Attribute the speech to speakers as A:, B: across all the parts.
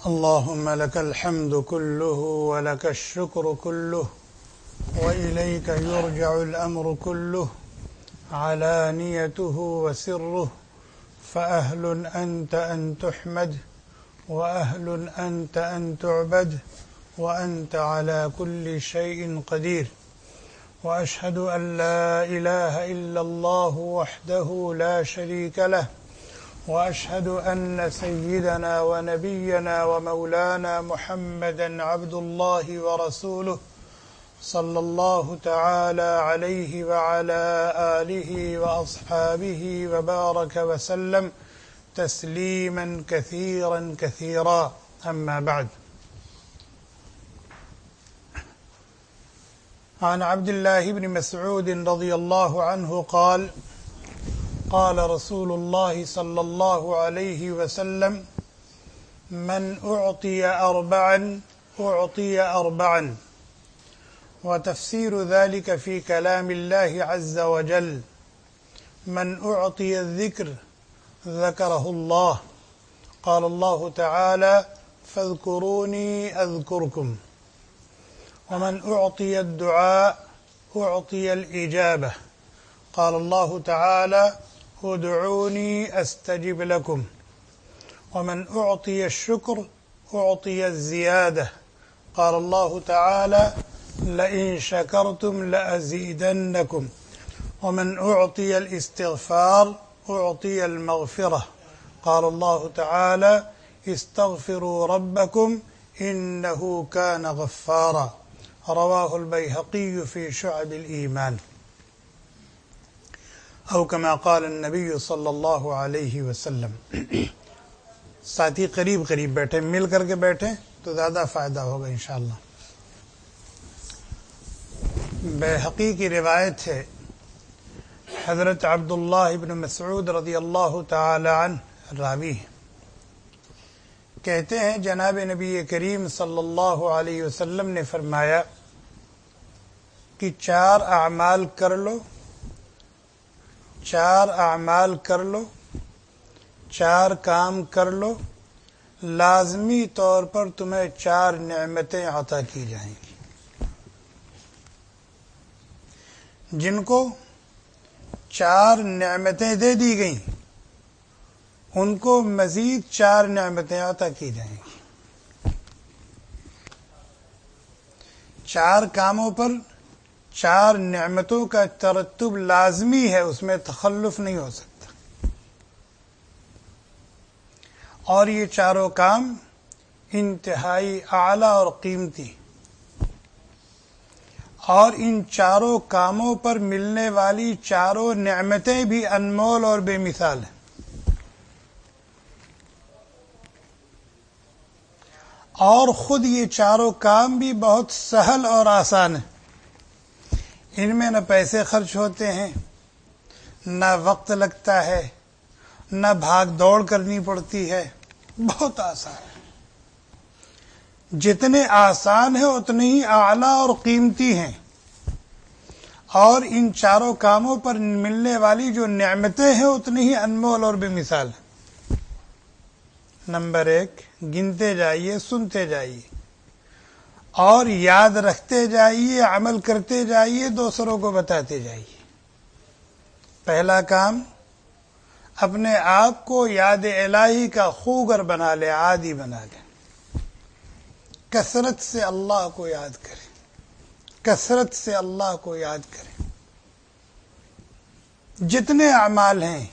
A: اللهم لك الحمد كله ولك الشكر كله وإليك يرجع الأمر كله علانيته وسره فأهل أنت أن تحمد وأهل أنت أن تعبد وأنت على كل شيء قدير وأشهد أن لا إله إلا الله وحده لا شريك له وأشهد أن سيدنا ونبينا ومولانا محمدا عبد الله ورسوله صلى الله تعالى عليه وعلى آله وأصحابه وبارك وسلم تسليما كثيرا كثيرا أما بعد. عن عبد الله بن مسعود رضي الله عنه قال قال رسول الله صلى الله عليه وسلم من أعطي أربعا أعطي أربعا. وتفسير ذلك في كلام الله عز وجل من أعطي الذكر ذكره الله. قال الله تعالى فاذكروني أذكركم. ومن أعطي الدعاء أعطي الإجابة. قال الله تعالى ادعوني أستجب لكم. ومن أعطي الشكر أعطي الزيادة. قال الله تعالى لئن شكرتم لأزيدنكم. ومن أعطي الاستغفار أعطي المغفرة. قال الله تعالى استغفروا ربكم إنه كان غفارا. رواه البيهقي في شعب الإيمان او كما قال النبی صلی اللہ علیہ وسلم. ساتھی قریب قریب بیٹھے، مل کر کے بیٹھے تو زیادہ فائدہ ہوگا انشاءاللہ. بیہقی کی روایت ہے، حضرت عبداللہ ابن مسعود رضی اللہ تعالی عنہ راوی ہیں، کہتے ہیں جناب نبی کریم صلی اللہ علیہ وسلم نے فرمایا کہ چار اعمال کر لو، چار اعمال کر لو، چار کام کر لو، لازمی طور پر تمہیں چار نعمتیں عطا کی جائیں گی. جن کو چار نعمتیں دے دی گئیں ان کو مزید چار نعمتیں عطا کی جائیں گی. چار کاموں پر چار نعمتوں کا ترتب لازمی ہے، اس میں تخلف نہیں ہو سکتا. اور یہ چاروں کام انتہائی اعلیٰ اور قیمتی، اور ان چاروں کاموں پر ملنے والی چاروں نعمتیں بھی انمول اور بے مثال ہیں. اور خود یہ چاروں کام بھی بہت سہل اور آسان ہیں. ان میں نہ پیسے خرچ ہوتے ہیں، نہ وقت لگتا ہے، نہ بھاگ دوڑ کرنی پڑتی ہے، بہت آسان ہے. جتنے آسان ہیں اتنے ہی اعلیٰ اور قیمتی ہیں. اور ان چاروں کاموں پر ملنے والی جو نعمتیں ہیں اتنی ہی انمول اور بے مثال ہیں. نمبر ایک، گنتے جائیے، سنتے جائیے اور یاد رکھتے جائیے، عمل کرتے جائیے، دوسروں کو بتاتے جائیے. پہلا کام، اپنے آپ کو یاد الہی کا خوگر بنا لے، عادی بنا لے. کثرت سے اللہ کو یاد کریں، کثرت سے اللہ کو یاد کریں. جتنے اعمال ہیں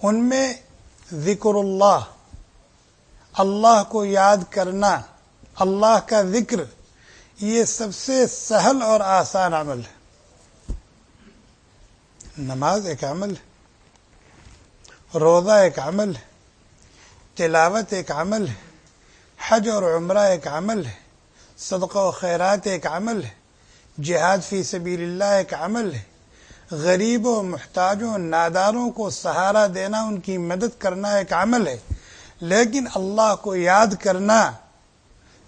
A: ان میں ذکر اللہ، اللہ کو یاد کرنا، اللہ کا ذکر، یہ سب سے سہل اور آسان عمل ہے. نماز ایک عمل ہے، روزہ ایک عمل ہے، تلاوت ایک عمل ہے، حج اور عمرہ ایک عمل ہے، صدقہ و خیرات ایک عمل ہے، جہاد فی سبیل اللہ ایک عمل ہے، غریبوں، محتاجوں، ناداروں کو سہارا دینا، ان کی مدد کرنا ایک عمل ہے. لیکن اللہ کو یاد کرنا،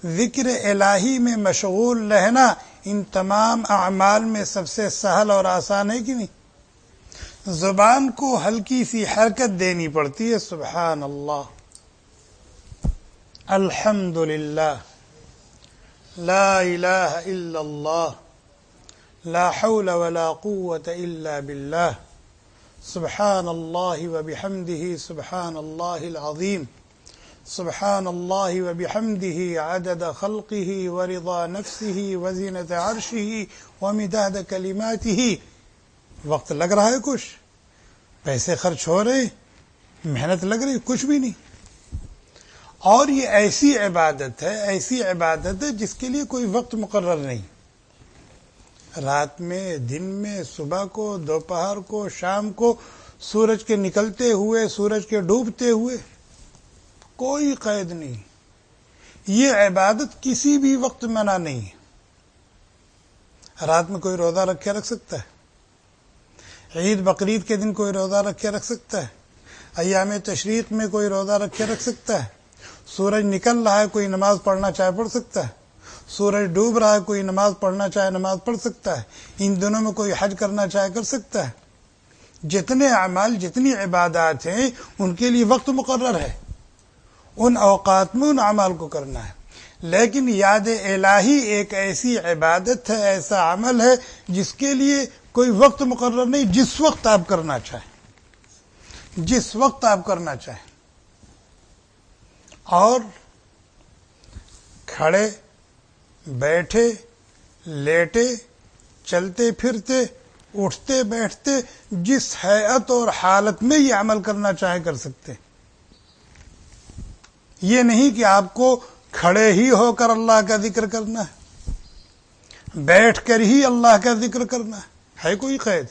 A: ذکر الہی میں مشغول رہنا، ان تمام اعمال میں سب سے سہل اور آسان ہے کہ نہیں؟ زبان کو ہلکی سی حرکت دینی پڑتی ہے، سبحان اللہ، الحمد للہ لا الہ الا اللہ لا حول ولا قوة الا باللہ سبحان اللہ وبحمدہ سبحان اللہ العظیم سبحان اللہ وبحمدہ عدد خلقہ ورضا نفسہ وزینت عرشہ ومداد کلماتہ. وقت لگ رہا ہے کچھ، پیسے خرچ ہو رہے، محنت لگ رہی، کچھ بھی نہیں. اور یہ ایسی عبادت ہے جس کے لیے کوئی وقت مقرر نہیں. رات میں، دن میں، صبح کو، دوپہر کو، شام کو، سورج کے نکلتے ہوئے، سورج کے ڈوبتے ہوئے، کوئی قید نہیں. یہ عبادت کسی بھی وقت منع نہیں ہے. رات میں کوئی روزہ رکھ سکتا ہے. عید بقرعید کے دن کوئی روزہ رکھ سکتا ہے. ایام تشریق میں کوئی روزہ رکھ سکتا ہے. سورج نکل رہا ہے، کوئی نماز پڑھنا چاہے پڑھ سکتا ہے. سورج ڈوب رہا ہے، کوئی نماز پڑھنا چاہے نماز پڑھ سکتا ہے. ان دنوں میں کوئی حج کرنا چاہے کر سکتا ہے. جتنے اعمال، جتنی عبادات ہیں، ان کے لیے وقت مقرر ہے. ان اوقات میں ان اعمال کو کرنا ہے. لیکن یاد الہی ایک ایسی عبادت ہے، ایسا عمل ہے جس کے لیے کوئی وقت مقرر نہیں. جس وقت آپ کرنا چاہیں، جس وقت آپ کرنا چاہیں. اور کھڑے، بیٹھے، لیٹے، چلتے پھرتے، اٹھتے بیٹھتے، جس ہیئت اور حالت میں یہ عمل کرنا چاہیں کر سکتے. یہ نہیں کہ آپ کو کھڑے ہی ہو کر اللہ کا ذکر کرنا ہے، بیٹھ کر ہی اللہ کا ذکر کرنا ہے کوئی قید؟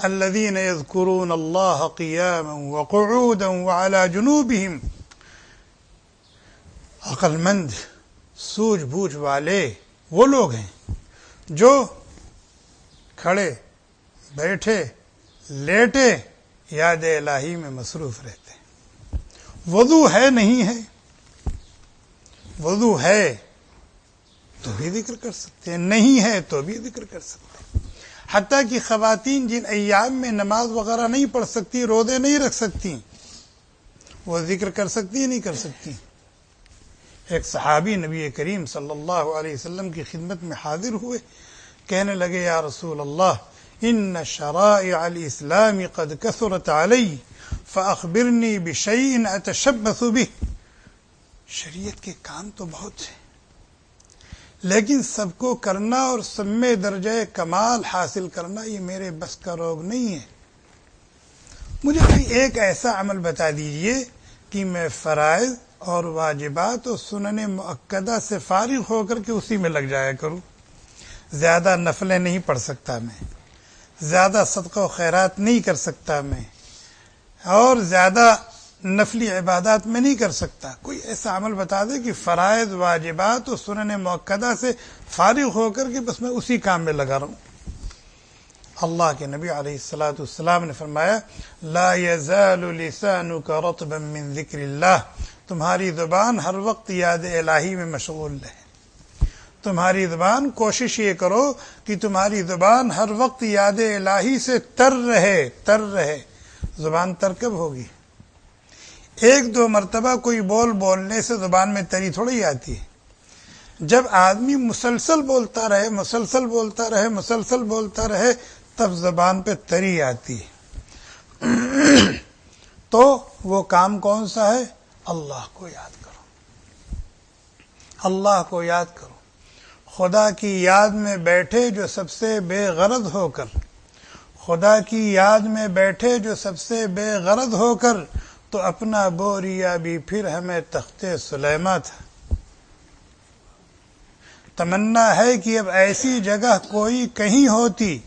A: الذین یذکرون اللہ قیاما وقعودا وعلی جنوبہم. عقل مند، سوجھ بوجھ والے وہ لوگ ہیں جو کھڑے، بیٹھے، لیٹے یاد الہی میں مصروف رہتے ہیں. وضو ہے نہیں ہے، وضو ہے تو بھی ذکر کر سکتے ہیں، نہیں ہے تو بھی ذکر کر سکتے ہیں. حتیٰ کہ خواتین جن ایام میں نماز وغیرہ نہیں پڑھ سکتی، روزے نہیں رکھ سکتی، وہ ذکر کر سکتی نہیں کر سکتی. ایک صحابی نبی کریم صلی اللہ علیہ وسلم کی خدمت میں حاضر ہوئے، کہنے لگے یا رسول اللہ ان شرائع الاسلام قد کثرت علی فاخبرنی بشیء اتشبث به. شریعت کے کام تو بہت ہیں، لیکن سب کو کرنا اور سب میں درجہ کمال حاصل کرنا یہ میرے بس کا روگ نہیں ہے. مجھے کوئی ایک ایسا عمل بتا دیجئے کہ میں فرائض اور واجبات اور سنن مؤکدہ سے فارغ ہو کر کے اسی میں لگ جایا کروں. زیادہ نفلیں نہیں پڑھ سکتا میں، زیادہ صدقہ و خیرات نہیں کر سکتا میں، اور زیادہ نفلی عبادات میں نہیں کر سکتا. کوئی ایسا عمل بتا دے کہ فرائض، واجبات اور سنن مؤکدہ سے فارغ ہو کر کے بس میں اسی کام میں لگا رہوں. اللہ کے نبی علیہ الصلوۃ والسلام نے فرمایا لا یزال لسانک رطبا من ذکر اللہ. تمہاری زبان ہر وقت یاد الہی میں مشغول رہے. تمہاری زبان، کوشش یہ کرو کہ تمہاری زبان ہر وقت یاد الہی سے تر رہے. زبان تر کب ہوگی؟ ایک دو مرتبہ کوئی بولنے سے زبان میں تری تھوڑی آتی ہے. جب آدمی مسلسل بولتا رہے تب زبان پہ تری آتی ہے. تو وہ کام کون سا ہے؟ اللہ کو یاد کرو، اللہ کو یاد کرو. خدا کی یاد میں بیٹھے جو سب سے بے غرض ہو کر، خدا کی یاد میں بیٹھے جو سب سے بے غرض ہو کر، تو اپنا بوریا بھی پھر ہمیں تخت سلیماں تھا. تمنا ہے کہ اب ایسی جگہ کوئی کہیں ہوتی،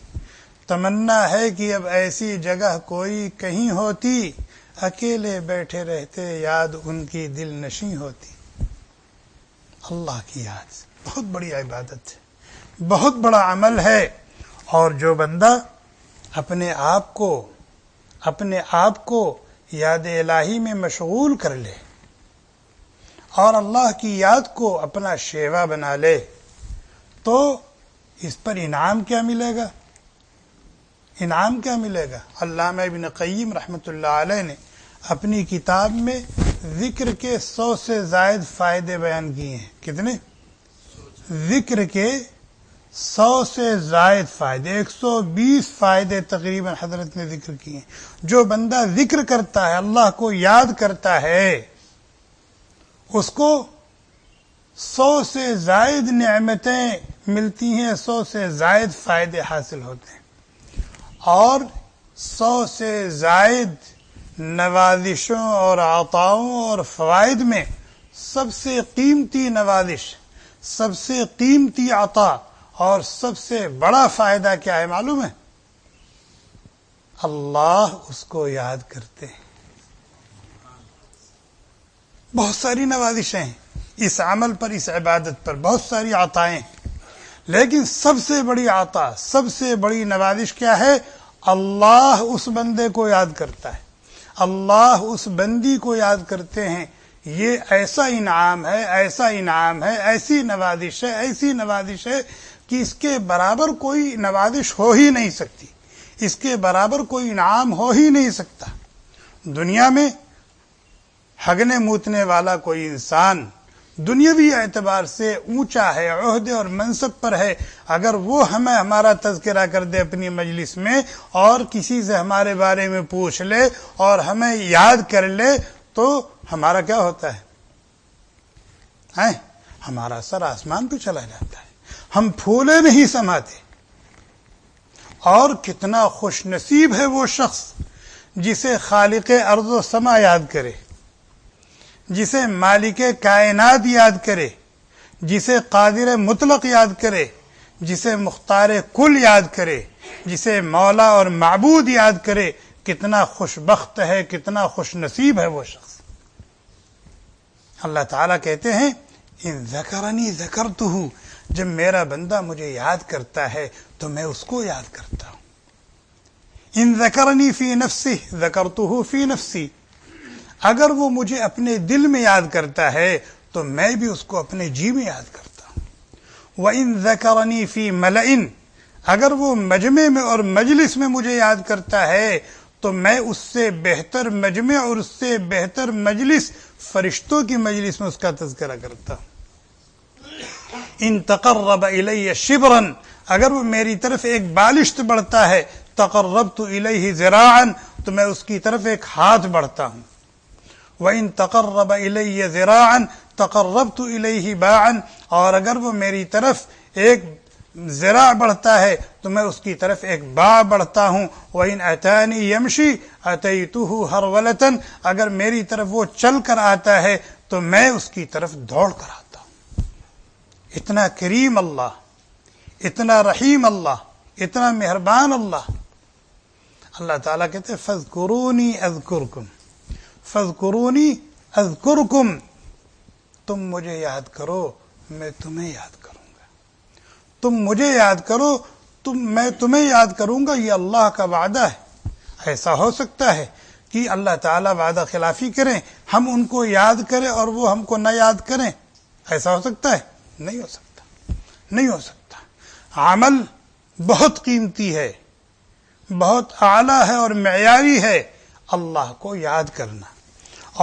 A: تمنا ہے کہ اب ایسی جگہ کوئی کہیں ہوتی، اکیلے بیٹھے رہتے یاد ان کی دل نشیں ہوتی. اللہ کی یاد بہت بڑی عبادت ہے، بہت بڑا عمل ہے. اور جو بندہ اپنے آپ کو یاد الہی میں مشغول کر لے اور اللہ کی یاد کو اپنا شیوا بنا لے تو اس پر انعام کیا ملے گا؟ انعام کیا ملے گا؟ علامہ ابن قیم رحمۃ اللہ علیہ نے اپنی کتاب میں ذکر کے 100 سے زائد فائدے بیان کیے ہیں. کتنے؟ ذکر کے 100 سے زائد فائدے، 120 فائدے تقریباً حضرت نے ذکر کیے ہیں. جو بندہ ذکر کرتا ہے، اللہ کو یاد کرتا ہے، اس کو 100 سے زائد نعمتیں ملتی ہیں، 100 سے زائد فائدے حاصل ہوتے ہیں، اور 100 سے زائد نوازشوں اور عطاؤں اور فوائد میں سب سے قیمتی نوازش، سب سے قیمتی عطا اور سب سے بڑا فائدہ کیا ہے معلوم ہے؟ اللہ اس کو یاد کرتے ہیں. بہت ساری نوازشیں ہیں اس عمل پر، اس عبادت پر، بہت ساری عطائیں ہیں، لیکن سب سے بڑی عطا، سب سے بڑی نوازش کیا ہے؟ اللہ اس بندے کو یاد کرتا ہے، اللہ اس بندی کو یاد کرتے ہیں. یہ ایسا انعام ہے، ایسا انعام ہے، ایسی نوازش ہے، ایسی نوازش ہے کہ اس کے برابر کوئی نوازش ہو ہی نہیں سکتی، اس کے برابر کوئی انعام ہو ہی نہیں سکتا. دنیا میں ہگنے موتنے والا کوئی انسان دنیاوی اعتبار سے اونچا ہے، عہدے اور منصب پر ہے، اگر وہ ہمیں ہمارا تذکرہ کر دے اپنی مجلس میں اور کسی سے ہمارے بارے میں پوچھ لے اور ہمیں یاد کر لے تو ہمارا کیا ہوتا ہے؟ ہمارا سر آسمان پہ چلا جاتا ہے، ہم پھولے نہیں سماتے. اور کتنا خوش نصیب ہے وہ شخص جسے خالق ارض و سما یاد کرے، جسے مالک کائنات یاد کرے، جسے قادر مطلق یاد کرے، جسے مختار کل یاد کرے، جسے مولا اور معبود یاد کرے. کتنا خوش بخت ہے، کتنا خوش نصیب ہے وہ شخص. اللہ تعالیٰ کہتے ہیں ان ذکرنی ذکرتہ، جب میرا بندہ مجھے یاد کرتا ہے تو میں اس کو یاد کرتا ہوں. ان ذکرنی فی نفسہ ذکرتہ فی نفسی، اگر وہ مجھے اپنے دل میں یاد کرتا ہے تو میں بھی اس کو اپنے جی میں یاد کرتا ہوں. وَإِن ذَكَرَنِي فِي مَلَئٍ، اگر وہ مجمع میں اور مجلس میں مجھے یاد کرتا ہے تو میں اس سے بہتر مجمع اور اس سے بہتر مجلس، فرشتوں کی مجلس میں اس کا تذکرہ کرتا ہوں. ان تقرب الی شبرا، اگر وہ میری طرف ایک بالشت بڑھتا ہے، تقربت الیہ ذراعا، تو میں اس کی طرف ایک ہاتھ بڑھتا ہوں. وَإِن تَقَرَّبَ إِلَيَّ ذِرَاعًا تَقَرَّبْتُ إِلَيْهِ بَاعًا، اور اگر وہ میری طرف ایک ذراع بڑھتا ہے تو میں اس کی طرف ایک باع بڑھتا ہوں. وَإِنْ أَتَانِي يَمْشِي أَتَيْتُهُ هَرْوَلَةً، اگر میری طرف وہ چل کر آتا ہے تو میں اس کی طرف دوڑ کر آتا ہوں. اتنا کریم اللہ، اتنا رحیم اللہ، اتنا مہربان اللہ. اللہ تعالیٰ کہتے ہیں فَاذْكُرُونِي أَذْكُرْكُمْ فَاذْكُرُونِي أَذْكُرْكُمْ، تم مجھے یاد کرو میں تمہیں یاد کروں گا. تم مجھے یاد کرو میں تمہیں یاد کروں گا. یہ اللہ کا وعدہ ہے. ایسا ہو سکتا ہے کہ اللہ تعالیٰ وعدہ خلافی کریں، ہم ان کو یاد کریں اور وہ ہم کو نہ یاد کریں؟ ایسا ہو سکتا ہے؟ نہیں ہو سکتا، نہیں ہو سکتا. عمل بہت قیمتی ہے، بہت اعلیٰ ہے اور معیاری ہے اللہ کو یاد کرنا،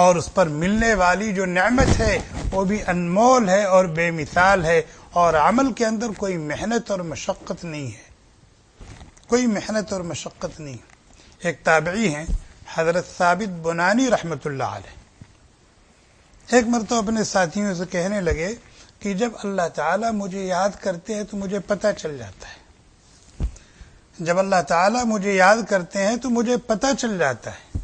A: اور اس پر ملنے والی جو نعمت ہے وہ بھی انمول ہے اور بے مثال ہے. اور عمل کے اندر کوئی محنت اور مشقت نہیں ہے، کوئی محنت اور مشقت نہیں. ایک تابعی ہیں حضرت ثابت بنانی رحمۃ اللہ علیہ، ایک مرتبہ اپنے ساتھیوں سے کہنے لگے کہ جب اللہ تعالیٰ مجھے یاد کرتے ہیں تو مجھے پتہ چل جاتا ہے، جب اللہ تعالیٰ مجھے یاد کرتے ہیں تو مجھے پتہ چل جاتا ہے.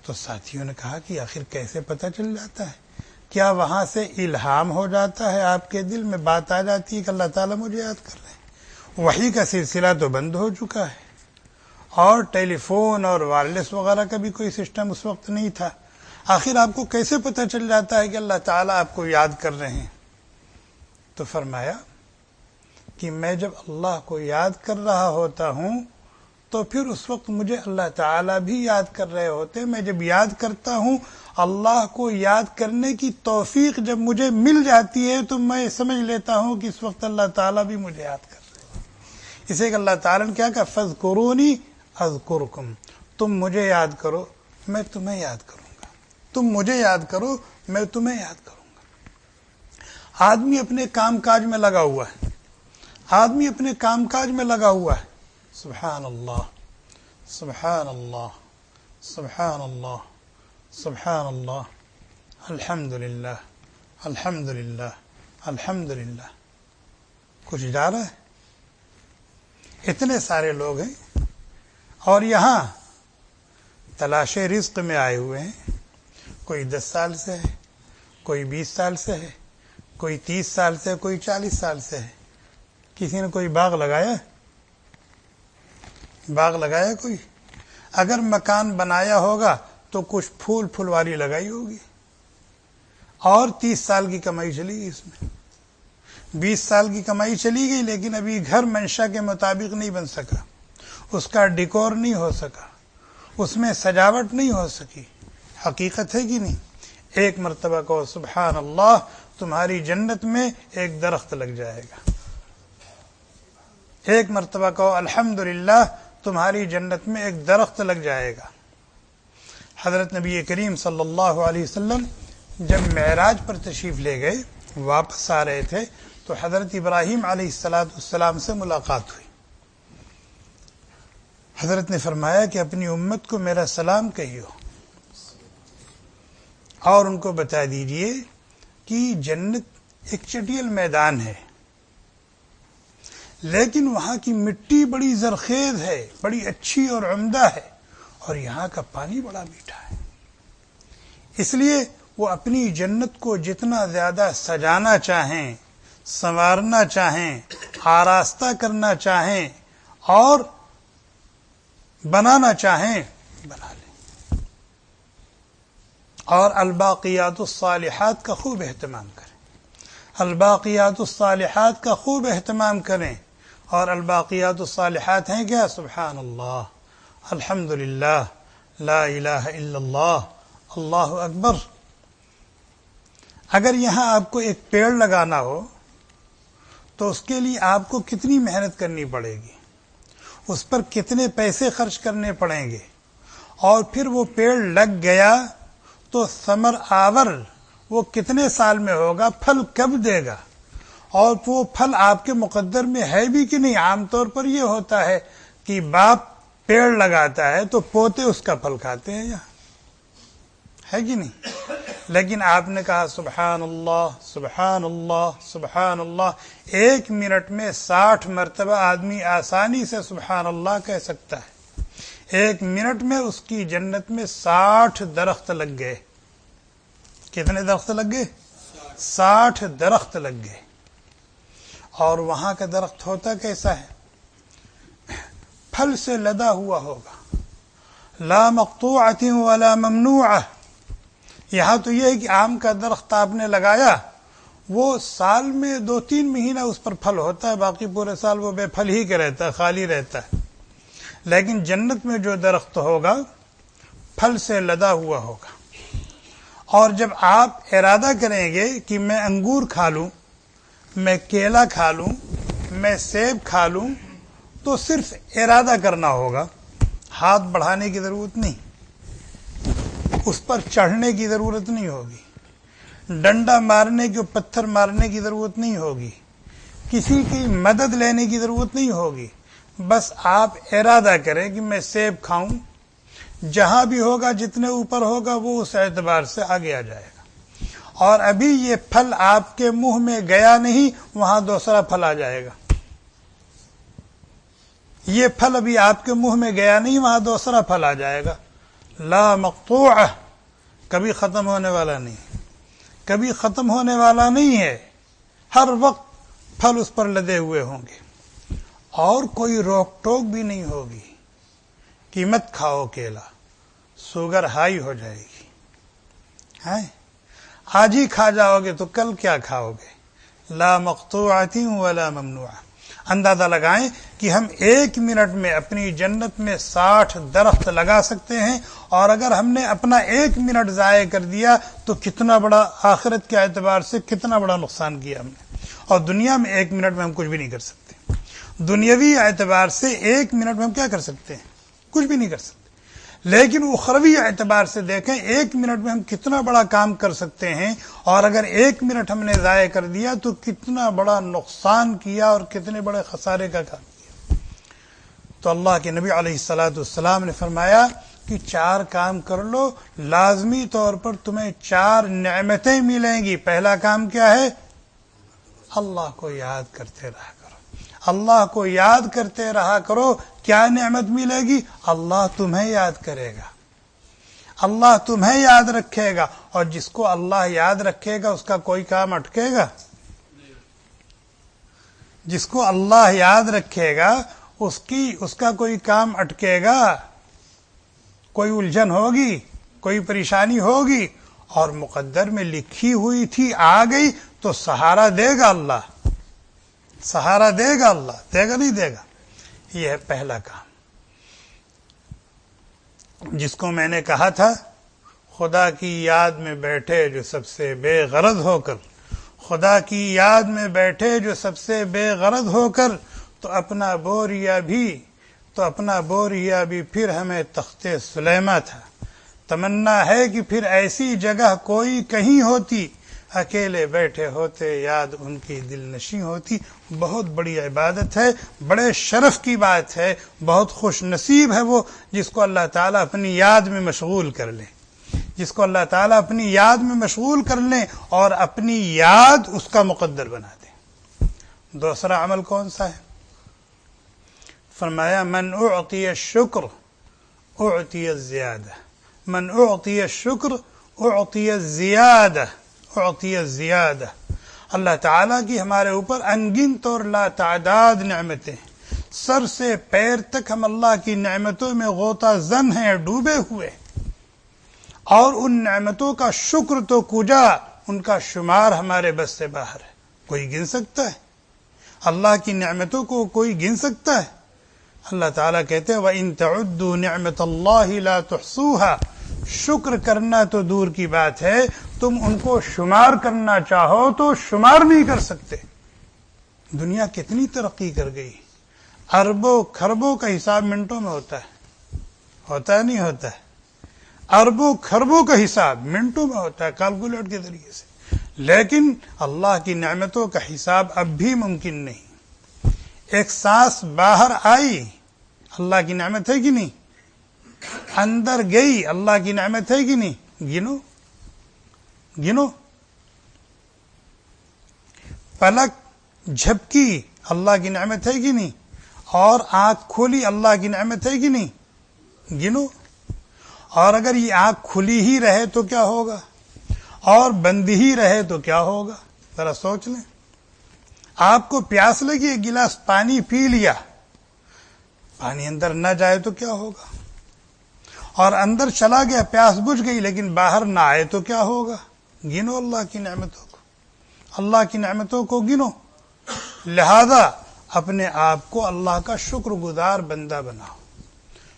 A: تو ساتھیوں نے کہا کہ آخر کیسے پتہ چل جاتا ہے؟ کیا وہاں سے الہام ہو جاتا ہے، آپ کے دل میں بات آ جاتی ہے کہ اللہ تعالیٰ مجھے یاد کر رہے ہیں؟ وحی کا سلسلہ تو بند ہو چکا ہے، اور ٹیلی فون اور وائرلیس وغیرہ کا بھی کوئی سسٹم اس وقت نہیں تھا. آخر آپ کو کیسے پتہ چل جاتا ہے کہ اللہ تعالیٰ آپ کو یاد کر رہے ہیں؟ تو فرمایا کہ میں جب اللہ کو یاد کر رہا ہوتا ہوں تو پھر اس وقت مجھے اللہ تعالیٰ بھی یاد کر رہے ہوتے. میں جب یاد کرتا ہوں، اللہ کو یاد کرنے کی توفیق جب مجھے مل جاتی ہے تو میں سمجھ لیتا ہوں کہ اس وقت اللہ تعالیٰ بھی مجھے یاد کر رہے ہیں. اسے کہ اللہ تعالیٰ نے کیا کہا فَاذْكُرُونِي أَذْكُرْكُمْ، تم مجھے یاد کرو میں تمہیں یاد کروں گا. تم مجھے یاد کرو، میں تمہیں یاد کروں گا۔ آدمی اپنے کام کاج میں لگا ہوا ہے، آدمی اپنے کام کاج میں لگا ہوا ہے، سبحان اللہ سبحان اللہ سبحان اللہ سبحان اللہ، الحمدللہ الحمدللہ الحمدللہ، کچھ جا رہا ہے؟ اتنے سارے لوگ ہیں اور یہاں تلاش رزق میں آئے ہوئے ہیں، کوئی 10 سال سے ہے، کوئی 20 سال سے ہے، کوئی 30 سال سے، کوئی 40 سال سے ہے۔ کسی نے کوئی باغ لگایا؟ باغ لگایا کوئی؟ اگر مکان بنایا ہوگا تو کچھ پھول پھلواری لگائی ہوگی، اور 30 سال کی کمائی چلی گئی، اس میں 20 سال کی کمائی چلی گئی، لیکن ابھی گھر منشا کے مطابق نہیں بن سکا، اس کا ڈیکور نہیں ہو سکا، اس میں سجاوٹ نہیں ہو سکی۔ حقیقت ہے کہ نہیں؟ ایک مرتبہ کہو سبحان اللہ، تمہاری جنت میں ایک درخت لگ جائے گا۔ ایک مرتبہ کہو الحمدللہ، تمہاری جنت میں ایک درخت لگ جائے گا۔ حضرت نبی کریم صلی اللہ علیہ وسلم جب معراج پر تشریف لے گئے، واپس آ رہے تھے، تو حضرت ابراہیم علیہ السلام سے ملاقات ہوئی۔ حضرت نے فرمایا کہ اپنی امت کو میرا سلام کہیو، اور ان کو بتا دیجئے کہ جنت ایک چٹیل میدان ہے، لیکن وہاں کی مٹی بڑی زرخیز ہے، بڑی اچھی اور عمدہ ہے، اور یہاں کا پانی بڑا میٹھا ہے۔ اس لیے وہ اپنی جنت کو جتنا زیادہ سجانا چاہیں، سنوارنا چاہیں، آراستہ کرنا چاہیں اور بنانا چاہیں، بنا لیں، اور الباقیات الصالحات کا خوب اہتمام کریں، الباقیات الصالحات کا خوب اہتمام کریں۔ اور الباقیات الصالحات ہیں کیا؟ سبحان اللہ، الحمدللہ، لا الہ الا اللہ، اللہ اکبر۔ اگر یہاں آپ کو ایک پیڑ لگانا ہو تو اس کے لیے آپ کو کتنی محنت کرنی پڑے گی، اس پر کتنے پیسے خرچ کرنے پڑیں گے، اور پھر وہ پیڑ لگ گیا تو ثمر آور وہ کتنے سال میں ہوگا، پھل کب دے گا، اور وہ پھل آپ کے مقدر میں ہے بھی کہ نہیں۔ عام طور پر یہ ہوتا ہے کہ باپ پیڑ لگاتا ہے تو پوتے اس کا پھل کھاتے ہیں، یہاں ہے کہ نہیں؟ لیکن آپ نے کہا سبحان اللہ سبحان اللہ سبحان اللہ، 1 منٹ میں 60 مرتبہ آدمی آسانی سے سبحان اللہ کہہ سکتا ہے۔ 1 منٹ میں اس کی جنت میں 60 درخت لگ گئے۔ کتنے درخت لگ گئے؟ 60 درخت لگ گئے۔ اور وہاں کا درخت ہوتا کیسا ہے؟ پھل سے لدا ہوا ہوگا، لا مقطوعۃ ولا ممنوعہ۔ یہاں تو یہ ہے کہ آم کا درخت آپ نے لگایا، وہ سال میں 2-3 مہینہ اس پر پھل ہوتا ہے، باقی پورے سال وہ بے پھل ہی کے رہتا ہے، خالی رہتا ہے۔ لیکن جنت میں جو درخت ہوگا پھل سے لدا ہوا ہوگا، اور جب آپ ارادہ کریں گے کہ میں انگور کھا لوں، میں کیلا کھا لوں، میں سیب کھا لوں، تو صرف ارادہ کرنا ہوگا، ہاتھ بڑھانے کی ضرورت نہیں، اس پر چڑھنے کی ضرورت نہیں ہوگی، ڈنڈا مارنے کی، پتھر مارنے کی ضرورت نہیں ہوگی، کسی کی مدد لینے کی ضرورت نہیں ہوگی۔ بس آپ ارادہ کریں کہ میں سیب کھاؤں، جہاں بھی ہوگا، جتنے اوپر ہوگا، وہ اس اعتبار سے آگے آ جائے گا۔ اور ابھی یہ پھل آپ کے منہ میں گیا نہیں، وہاں دوسرا پھل آ جائے گا۔ یہ پھل ابھی آپ کے منہ میں گیا نہیں، وہاں دوسرا پھل آ جائے گا۔ لا مقطوعہ، کبھی ختم ہونے والا نہیں، کبھی ختم ہونے والا نہیں ہے، ہر وقت پھل اس پر لدے ہوئے ہوں گے، اور کوئی روک ٹوک بھی نہیں ہوگی کہ مت کھاؤ کیلا، شوگر ہائی ہو جائے گی، ہے آج ہی کھا جاؤ گے تو کل کیا کھاؤ گے۔ لا مقطوعۃ ولا ممنوعہ۔ اندازہ لگائیں کہ ہم 1 منٹ میں اپنی جنت میں 60 درخت لگا سکتے ہیں، اور اگر ہم نے اپنا 1 منٹ ضائع کر دیا تو کتنا بڑا، آخرت کے اعتبار سے کتنا بڑا نقصان کیا ہم نے۔ اور دنیا میں 1 منٹ میں ہم کچھ بھی نہیں کر سکتے، دنیاوی اعتبار سے 1 منٹ میں ہم کیا کر سکتے ہیں؟ کچھ بھی نہیں کر سکتے۔ لیکن اخروی اعتبار سے دیکھیں 1 منٹ میں ہم کتنا بڑا کام کر سکتے ہیں، اور اگر 1 منٹ ہم نے ضائع کر دیا تو کتنا بڑا نقصان کیا اور کتنے بڑے خسارے کا کام کیا۔ تو اللہ کے نبی علیہ الصلوۃ والسلام نے فرمایا کہ 4 کام کر لو، لازمی طور پر تمہیں 4 نعمتیں ملیں گی۔ پہلا کام کیا ہے؟ اللہ کو یاد کرتے رہا کرو، اللہ کو یاد کرتے رہا کرو۔ کیا نعمت ملے گی؟ اللہ تمہیں یاد کرے گا، اللہ تمہیں یاد رکھے گا، اور جس کو اللہ یاد رکھے گا اس کا کوئی کام اٹکے گا؟ جس کو اللہ یاد رکھے گا اس کا کوئی کام اٹکے گا؟ کوئی الجھن ہوگی، کوئی پریشانی ہوگی، اور مقدر میں لکھی ہوئی تھی آ گئی تو سہارا دے گا اللہ، سہارا دے گا اللہ، دے گا نہیں دے گا؟ یہ ہے پہلا کام، جس کو میں نے کہا تھا خدا کی یاد میں بیٹھے جو سب سے بے غرض ہو کر، خدا کی یاد میں بیٹھے جو سب سے بے غرض ہو کر، تو اپنا بوریا بھی پھر ہمیں تخت سلیمہ تھا۔ تمنا ہے کہ پھر ایسی جگہ کوئی کہیں ہوتی، اکیلے بیٹھے ہوتے یاد ان کی دل نشیں ہوتی۔ بہت بڑی عبادت ہے، بڑے شرف کی بات ہے، بہت خوش نصیب ہے وہ جس کو اللہ تعالیٰ اپنی یاد میں مشغول کر لے، جس کو اللہ تعالیٰ اپنی یاد میں مشغول کر لیں اور اپنی یاد اس کا مقدر بنا دیں۔ دوسرا عمل کون سا ہے؟ فرمایا من اعطی الشکر اعطی الزیادہ، من اعطی الشکر اعطی الزیادہ، اعطی الزیادہ۔ اللہ تعالیٰ کی ہمارے اوپر انگنت اور لا تعداد نعمتیں، سر سے پیر تک ہم اللہ کی نعمتوں میں غوطہ زن ہیں، ڈوبے ہوئے، اور ان نعمتوں کا شکر تو کجا، ان کا شمار ہمارے بس سے باہر ہے۔ کوئی گن سکتا ہے اللہ کی نعمتوں کو؟ کوئی گن سکتا ہے؟ اللہ تعالیٰ کہتے ہیں وَإِن تَعُدُّوا نِعْمَةَ اللَّهِ لَا تُحْصُوهَا، شکر کرنا تو دور کی بات ہے، تم ان کو شمار کرنا چاہو تو شمار نہیں کر سکتے۔ دنیا کتنی ترقی کر گئی، اربوں خربوں کا حساب منٹوں میں ہوتا ہے، ہوتا ہے نہیں ہوتا ہے؟ اربوں خربوں کا حساب منٹوں میں ہوتا ہے کیلکولیٹ کے ذریعے سے، لیکن اللہ کی نعمتوں کا حساب اب بھی ممکن نہیں۔ ایک سانس باہر آئی اللہ کی نعمت ہے کہ نہیں؟ اندر گئی اللہ کی نعمت ہے کہ نہیں؟ گنو گنو۔ پلک جھپکی اللہ کی نعمت ہے کہ نہیں؟ اور آنکھ کھولی اللہ کی نعمت ہے کہ نہیں؟ گنو۔ اور اگر یہ آنکھ کھلی ہی رہے تو کیا ہوگا، اور بند ہی رہے تو کیا ہوگا؟ ذرا سوچ لیں۔ آپ کو پیاس لگی، ایک گلاس پانی پی لیا، پانی اندر نہ جائے تو کیا ہوگا؟ اور اندر چلا گیا، پیاس بجھ گئی، لیکن باہر نہ آئے تو کیا ہوگا؟ گنو اللہ کی نعمتوں کو، اللہ کی نعمتوں کو گنو۔ لہذا اپنے آپ کو اللہ کا شکر گزار بندہ بناؤ،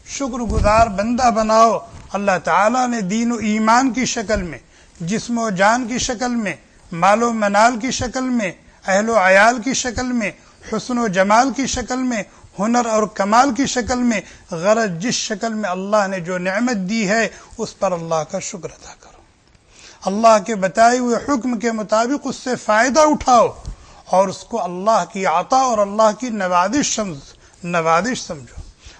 A: شکر گزار بندہ بناؤ۔ اللہ تعالیٰ نے دین و ایمان کی شکل میں، جسم و جان کی شکل میں، مال و منال کی شکل میں، اہل و عیال کی شکل میں، حسن و جمال کی شکل میں، ہنر اور کمال کی شکل میں، غرض جس شکل میں اللہ نے جو نعمت دی ہے اس پر اللہ کا شکر ادا کرو، اللہ کے بتائے ہوئے حکم کے مطابق اس سے فائدہ اٹھاؤ، اور اس کو اللہ کی عطا اور اللہ کی نوازش سمجھو۔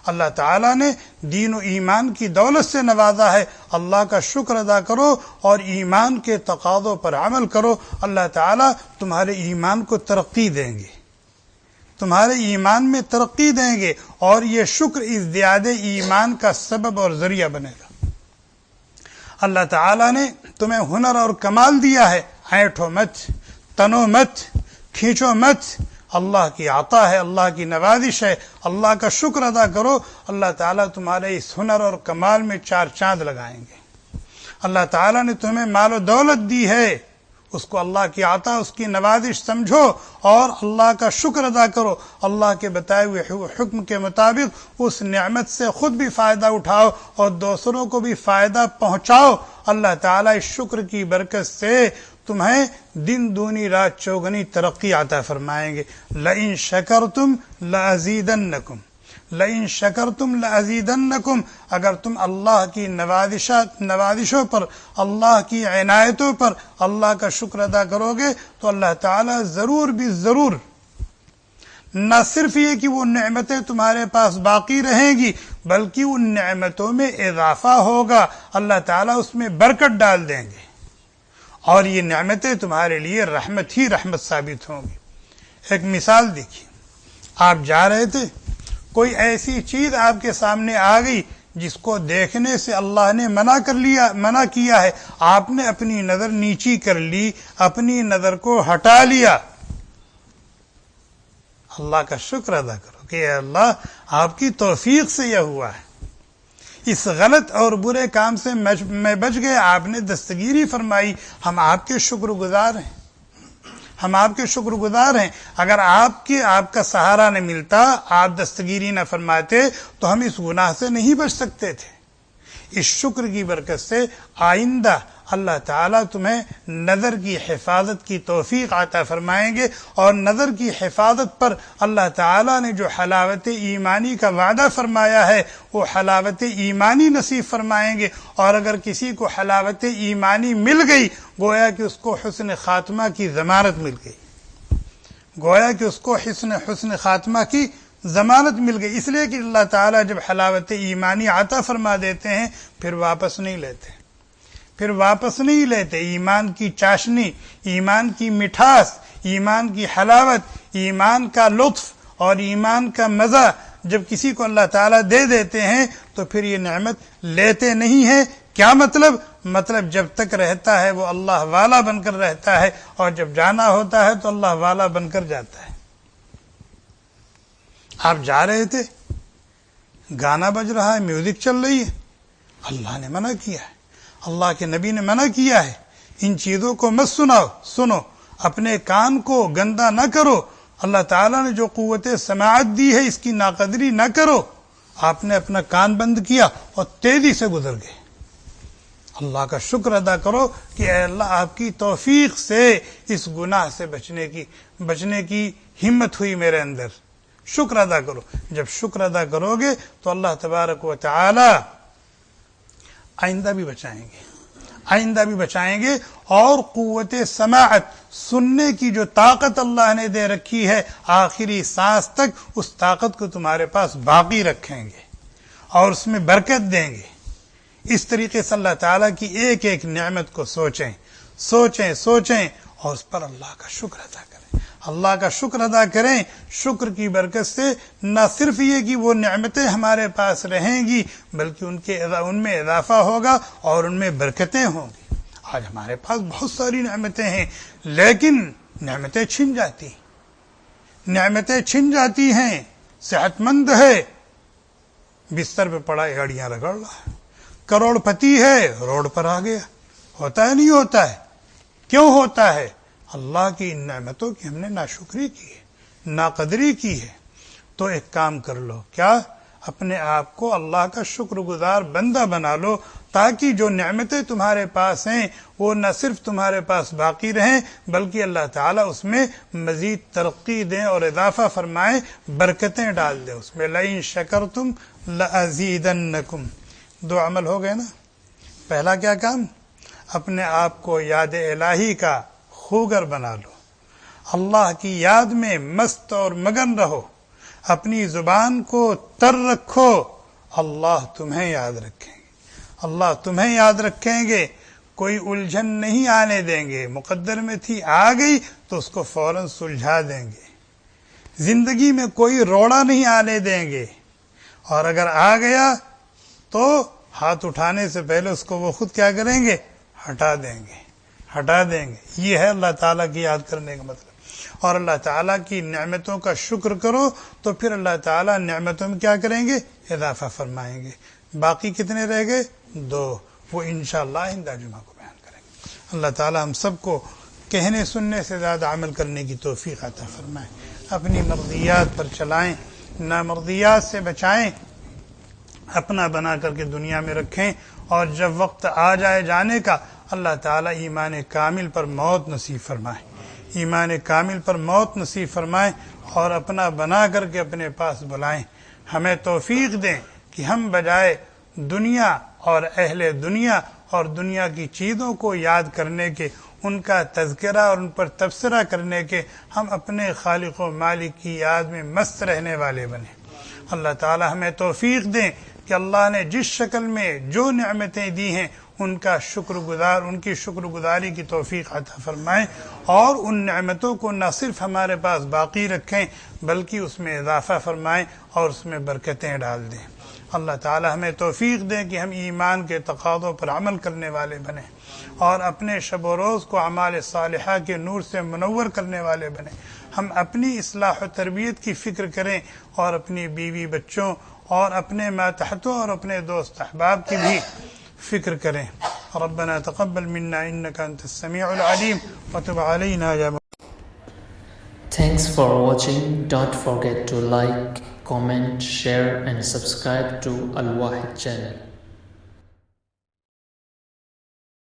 A: اللہ تعالیٰ نے دین و ایمان کی دولت سے نوازا ہے، اللہ کا شکر ادا کرو اور ایمان کے تقاضوں پر عمل کرو۔ اللہ تعالیٰ تمہارے ایمان کو ترقی دیں گے، تمہارے ایمان میں ترقی دیں گے، اور یہ شکر ازدیاد ایمان کا سبب اور ذریعہ بنے گا۔ اللہ تعالیٰ نے تمہیں ہنر اور کمال دیا ہے، اینٹھو مت، تنو مت، کھینچو مت، اللہ کی عطا ہے، اللہ کی نوازش ہے، اللہ کا شکر ادا کرو۔ اللہ تعالیٰ تمہارے اس ہنر اور کمال میں 4 چاند لگائیں گے۔ اللہ تعالیٰ نے تمہیں مال و دولت دی ہے، اس کو اللہ کی عطا، اس کی نوازش سمجھو اور اللہ کا شکر ادا کرو۔ اللہ کے بتائے ہوئے حکم کے مطابق اس نعمت سے خود بھی فائدہ اٹھاؤ اور دوسروں کو بھی فائدہ پہنچاؤ۔ اللہ تعالیٰ اس شکر کی برکت سے تمہیں دن دونی رات چوگنی ترقی عطا فرمائیں گے۔ لئن شکرتم لازیدنکم، لئن شکرتم لازیدنکم، اگر تم اللہ کی نوازشوں پر، اللہ کی عنایتوں پر اللہ کا شکر ادا کرو گے تو اللہ تعالیٰ ضرور بھی ضرور نہ صرف یہ کہ وہ نعمتیں تمہارے پاس باقی رہیں گی بلکہ ان نعمتوں میں اضافہ ہوگا، اللہ تعالیٰ اس میں برکت ڈال دیں گے اور یہ نعمتیں تمہارے لیے رحمت ہی رحمت ثابت ہوں گی۔ ایک مثال دیکھیے، آپ جا رہے تھے، کوئی ایسی چیز آپ کے سامنے آ گئی جس کو دیکھنے سے اللہ نے منع کیا ہے، آپ نے اپنی نظر نیچی کر لی، اپنی نظر کو ہٹا لیا، اللہ کا شکر ادا کرو کہ اے اللہ آپ کی توفیق سے یہ ہوا ہے، اس غلط اور برے کام سے میں بچ گئے، آپ نے دستگیری فرمائی، ہم آپ کے شکر گزار ہیں، ہم آپ کے شکر گزار ہیں۔ اگر آپ کا سہارا نہ ملتا، آپ دستگیری نہ فرماتے تو ہم اس گناہ سے نہیں بچ سکتے تھے۔ اس شکر کی برکت سے آئندہ اللہ تعالیٰ تمہیں نظر کی حفاظت کی توفیق عطا فرمائیں گے، اور نظر کی حفاظت پر اللہ تعالیٰ نے جو حلاوت ایمانی کا وعدہ فرمایا ہے وہ حلاوت ایمانی نصیب فرمائیں گے، اور اگر کسی کو حلاوت ایمانی مل گئی گویا کہ اس کو حسن خاتمہ کی ضمانت مل گئی، گویا کہ اس کو حسن خاتمہ کی ضمانت مل گئی، اس لیے کہ اللہ تعالیٰ جب حلاوت ایمانی عطا فرما دیتے ہیں پھر واپس نہیں لیتے، ایمان کی چاشنی، ایمان کی مٹھاس، ایمان کی حلاوت، ایمان کا لطف اور ایمان کا مزہ جب کسی کو اللہ تعالیٰ دے دیتے ہیں تو پھر یہ نعمت لیتے نہیں ہیں۔ کیا مطلب جب تک رہتا ہے وہ اللہ والا بن کر رہتا ہے، اور جب جانا ہوتا ہے تو اللہ والا بن کر جاتا ہے۔ آپ جا رہے تھے، گانا بج رہا ہے، میوزک چل رہی ہے، اللہ نے منع کیا ہے، اللہ کے نبی نے منع کیا ہے، ان چیزوں کو مت سنو، اپنے کان کو گندا نہ کرو، اللہ تعالیٰ نے جو قوت سماعت دی ہے اس کی ناقدری نہ کرو۔ آپ نے اپنا کان بند کیا اور تیزی سے گزر گئے۔ اللہ کا شکر ادا کرو کہ اے اللہ آپ کی توفیق سے اس گناہ سے بچنے کی ہمت ہوئی میرے اندر، شکر ادا کرو۔ جب شکر ادا کرو گے تو اللہ تبارک و تعالی آئندہ بھی بچائیں گے، اور قوت سماعت، سننے کی جو طاقت اللہ نے دے رکھی ہے آخری سانس تک، اس طاقت کو تمہارے پاس باقی رکھیں گے اور اس میں برکت دیں گے۔ اس طریقے سے اللہ تعالیٰ کی ایک ایک نعمت کو سوچیں اور اس پر اللہ کا شکر ادا کریں، اللہ کا شکر ادا کریں۔ شکر کی برکت سے نہ صرف یہ کہ وہ نعمتیں ہمارے پاس رہیں گی بلکہ ان میں اضافہ ہوگا اور ان میں برکتیں ہوں گی۔ آج ہمارے پاس بہت ساری نعمتیں ہیں لیکن نعمتیں چھن جاتی ہیں۔ صحت مند ہے، بستر پہ پڑا گاڑیاں رگڑ رہا ہے، کروڑ پتی ہے، روڈ پر آ گیا، ہوتا ہے نہیں ہوتا ہے؟ کیوں ہوتا ہے؟ اللہ کی ان نعمتوں کی ہم نے ناشکری کی ہے، ناقدری کی ہے۔ تو ایک کام کر لو، کیا؟ اپنے آپ کو اللہ کا شکر گزار بندہ بنا لو، تاکہ جو نعمتیں تمہارے پاس ہیں وہ نہ صرف تمہارے پاس باقی رہیں بلکہ اللہ تعالیٰ اس میں مزید ترقی دیں اور اضافہ فرمائیں، برکتیں ڈال دیں اس میں۔ لئن شکرتم لازیدنکم، دو عمل ہو گئے نا۔ پہلا کیا کام؟ اپنے آپ کو یاد الہی کا خوگر بنا لو، اللہ کی یاد میں مست اور مگن رہو، اپنی زبان کو تر رکھو، اللہ تمہیں یاد رکھیں گے، اللہ تمہیں یاد رکھیں گے، کوئی الجھن نہیں آنے دیں گے، مقدر میں تھی آ گئی تو اس کو فوراً سلجھا دیں گے، زندگی میں کوئی روڑا نہیں آنے دیں گے، اور اگر آ گیا تو ہاتھ اٹھانے سے پہلے اس کو وہ خود کیا کریں گے؟ ہٹا دیں گے۔ یہ ہے اللہ تعالیٰ کی یاد کرنے کا مطلب۔ اور اللہ تعالیٰ کی نعمتوں کا شکر کرو تو پھر اللہ تعالیٰ نعمتوں میں کیا کریں گے؟ اضافہ فرمائیں گے۔ باقی کتنے رہ گئے؟ 2، وہ انشاءاللہ آئندہ جمعہ کو بیان کریں گے۔ اللہ تعالیٰ ہم سب کو کہنے سننے سے زیادہ عمل کرنے کی توفیق عطا فرمائیں، اپنی مرضیات پر چلائیں، نامرضیات سے بچائیں، اپنا بنا کر کے دنیا میں رکھیں، اور جب وقت آ جائے جانے کا اللہ تعالیٰ ایمان کامل پر موت نصیب فرمائے، ایمان کامل پر موت نصیب فرمائیں، اور اپنا بنا کر کے اپنے پاس بلائیں۔ ہمیں توفیق دیں کہ ہم بجائے دنیا اور اہل دنیا اور دنیا کی چیزوں کو یاد کرنے کے، ان کا تذکرہ اور ان پر تبصرہ کرنے کے، ہم اپنے خالق و مالک کی یاد میں مست رہنے والے بنیں۔ اللہ تعالی ہمیں توفیق دیں کہ اللہ نے جس شکل میں جو نعمتیں دی ہیں ان کی شکر گزاری کی توفیق عطا فرمائیں، اور ان نعمتوں کو نہ صرف ہمارے پاس باقی رکھیں بلکہ اس میں اضافہ فرمائیں اور اس میں برکتیں ڈال دیں۔ اللہ تعالی ہمیں توفیق دیں کہ ہم ایمان کے تقاضوں پر عمل کرنے والے بنیں اور اپنے شب و روز کو اعمال صالحہ کے نور سے منور کرنے والے بنیں۔ ہم اپنی اصلاح و تربیت کی فکر کریں اور اپنی بیوی بچوں اور اپنے ماتحتوں اور اپنے دوست احباب کی بھی فکر کریں۔ ربنا تقبل منا انك انت السميع العليم وتب علينا يا
B: Thanks for watching. Don't forget to like, comment, share and subscribe to Al Wahid channel.